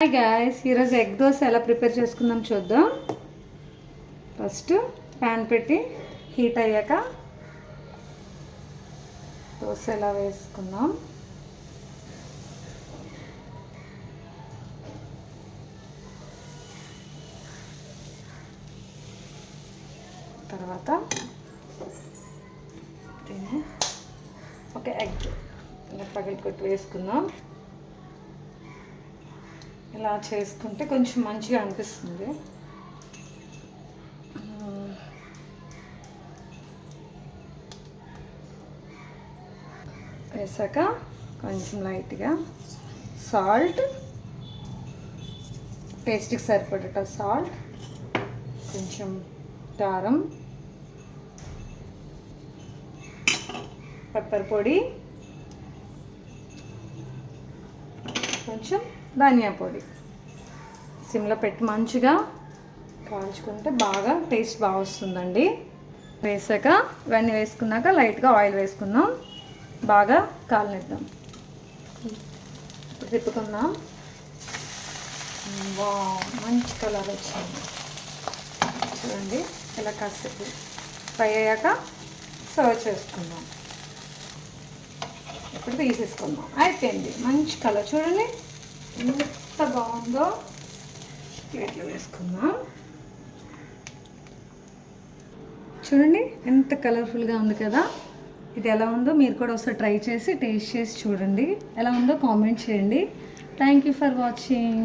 Hi guys, ఈరోజు egg dosa ఎలా prepare చేసుకుందాం చూద్దాం. ఫస్ట్ ప్యాన్ పెట్టి హీట్ అయ్యాక దోశ ఎలా వేసుకుందాం. తర్వాత ఒక ఎగ్ ఇలా పగలకొట్టి వేసుకుందాం. ఇలా చేసుకుంటే కొంచెం మంచిగా అనిపిస్తుంది. వేసాక కొంచెం లైట్గా సాల్ట్, టేస్ట్కి సరిపడేట సాల్ట్, కొంచెం కారం, పెప్పర్ పొడి, కొంచెం ధనియా పొడి సిమ్లో పెట్టి మంచిగా కాల్చుకుంటే బాగా టేస్ట్ బాగా వస్తుందండి. వేసాక ఇవన్నీ వేసుకున్నాక లైట్గా ఆయిల్ వేసుకుందాం, బాగా కాలనిద్దాం. ఇప్పుడు తిప్పుకుందాం. మంచి కలర్ వచ్చింది చూడండి. ఇలా కాసేపు ఫ్రై అయ్యాక సర్వ్ చేసుకుందాం. ఇప్పుడు తీసేసుకుందాం. అయిపోయింది. మంచి కలర్ చూడండి ఎంత బాగుందో. ప్లేట్లో వేసుకుందాం. చూడండి ఎంత కలర్ఫుల్గా ఉంది కదా. ఇది ఎలా ఉందో మీరు కూడా ఒకసారి ట్రై చేసి టేస్ట్ చేసి చూడండి. ఎలా ఉందో కామెంట్ చేయండి. Thank you for watching.